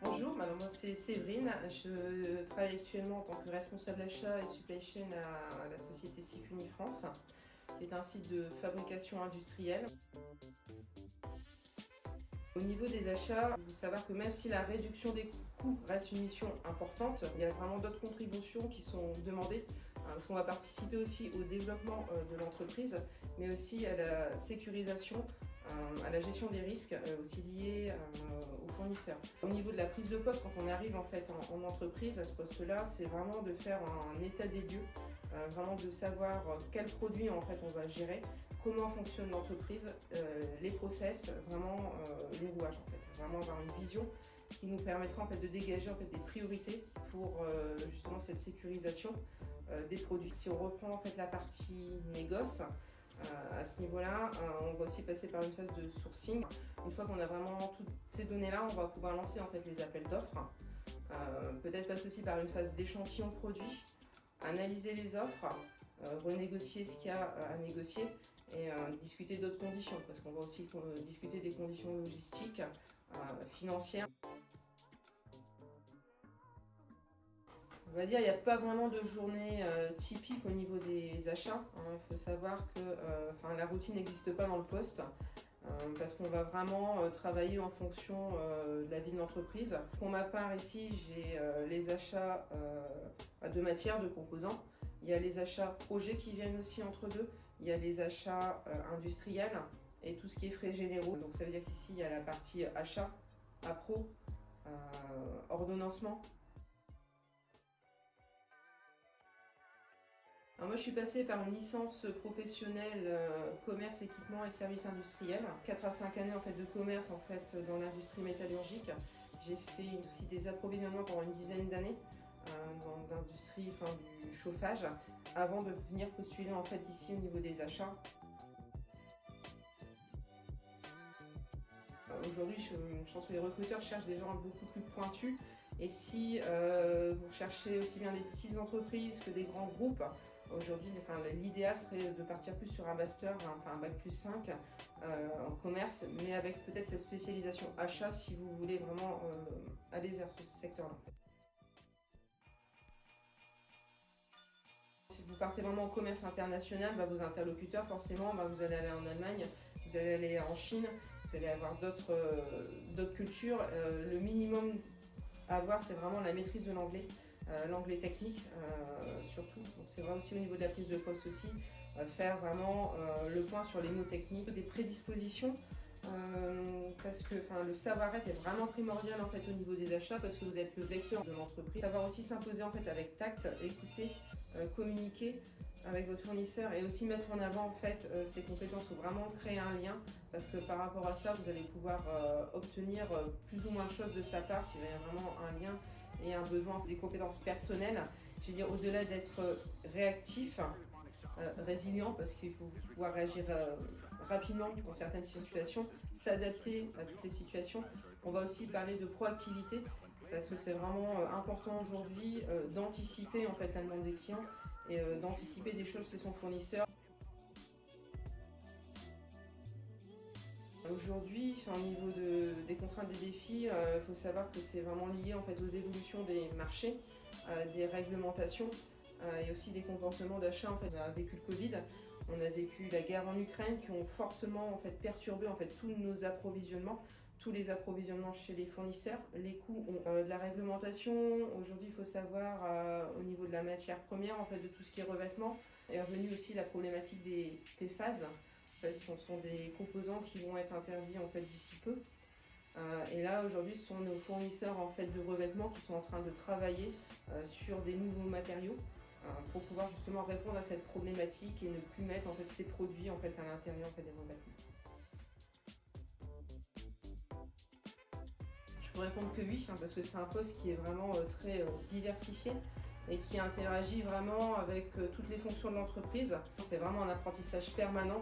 Bonjour, moi c'est Séverine. Je travaille actuellement en tant que responsable achat et supply chain à la société Sifuni France, qui est un site de fabrication industrielle. Au niveau des achats, il faut savoir que même si la réduction des coûts reste une mission importante, il y a vraiment d'autres contributions qui sont demandées, parce qu'on va participer aussi au développement de l'entreprise, mais aussi à la sécurisation, à la gestion des risques aussi liés aux fournisseurs. Au niveau de la prise de poste, quand on arrive en fait en entreprise, à ce poste-là, c'est vraiment de faire un état des lieux, vraiment de savoir quels produits en fait on va gérer, comment fonctionne l'entreprise, les process, vraiment les rouages en fait, vraiment avoir une vision, ce qui nous permettra en fait de dégager en fait des priorités pour justement cette sécurisation des produits. Si on reprend en fait la partie négoce, à ce niveau-là, on va aussi passer par une phase de sourcing. Une fois qu'on a vraiment toutes ces données-là, on va pouvoir lancer en fait les appels d'offres. Peut-être passer aussi par une phase d'échantillon de produits, analyser les offres, renégocier ce qu'il y a à négocier et discuter d'autres conditions, parce qu'on va aussi discuter des conditions logistiques, financières. On va dire qu'il n'y a pas vraiment de journée typique au niveau des achats. Il faut savoir que la routine n'existe pas dans le poste parce qu'on va vraiment travailler en fonction de la vie de l'entreprise. Pour ma part ici, j'ai les achats à deux matières, de composants. Il y a les achats projets qui viennent aussi entre deux. Il y a les achats industriels et tout ce qui est frais généraux. Donc ça veut dire qu'ici, il y a la partie achat, appro, ordonnancement. Alors moi je suis passée par une licence professionnelle commerce, équipement et services industriels. 4 à 5 années en fait, de commerce en fait, dans l'industrie métallurgique. J'ai fait aussi des approvisionnements pendant une dizaine d'années dans l'industrie du chauffage avant de venir postuler en fait, ici au niveau des achats. Aujourd'hui, je pense que les recruteurs cherchent des gens beaucoup plus pointus. Et si vous cherchez aussi bien des petites entreprises que des grands groupes, aujourd'hui, l'idéal serait de partir plus sur un master, un bac plus 5 en commerce, mais avec peut-être cette spécialisation achat si vous voulez vraiment aller vers ce secteur-là. Si vous partez vraiment en commerce international, vos interlocuteurs, forcément, vous allez aller en Allemagne, vous allez aller en Chine, vous allez avoir d'autres cultures. Le minimum à avoir, c'est vraiment la maîtrise de l'anglais, l'anglais technique surtout. Donc c'est vrai aussi au niveau de la prise de poste aussi, faire vraiment le point sur les mots techniques, des prédispositions. Parce que le savoir-être est vraiment primordial en fait au niveau des achats parce que vous êtes le vecteur de l'entreprise. Savoir aussi s'imposer en fait avec tact, écouter, communiquer avec votre fournisseur et aussi mettre en avant en fait ses compétences ou vraiment créer un lien parce que par rapport à ça vous allez pouvoir obtenir plus ou moins de choses de sa part s'il y a vraiment un lien et un besoin des compétences personnelles. Je veux dire au-delà d'être réactif, résilient parce qu'il faut pouvoir réagir rapidement dans certaines situations, s'adapter à toutes les situations. On va aussi parler de proactivité parce que c'est vraiment important aujourd'hui d'anticiper en fait la demande des clients et d'anticiper des choses chez son fournisseur. Aujourd'hui, au niveau des contraintes des défis, il faut savoir que c'est vraiment lié en fait, aux évolutions des marchés, des réglementations et aussi des comportements d'achat. En fait, on a vécu le Covid, on a vécu la guerre en Ukraine qui ont fortement en fait, perturbé en fait, tous nos approvisionnements, tous les approvisionnements chez les fournisseurs. Les coûts de la réglementation, aujourd'hui il faut savoir au niveau de la matière première, en fait, de tout ce qui est revêtement, est revenue aussi la problématique des PFAS. En fait, ce sont des composants qui vont être interdits en fait, d'ici peu. Et là aujourd'hui ce sont nos fournisseurs en fait, de revêtements qui sont en train de travailler sur des nouveaux matériaux pour pouvoir justement répondre à cette problématique et ne plus mettre en fait, ces produits en fait, à l'intérieur en fait, des revêtements. Je peux répondre que oui, parce que c'est un poste qui est vraiment très diversifié et qui interagit vraiment avec toutes les fonctions de l'entreprise. C'est vraiment un apprentissage permanent.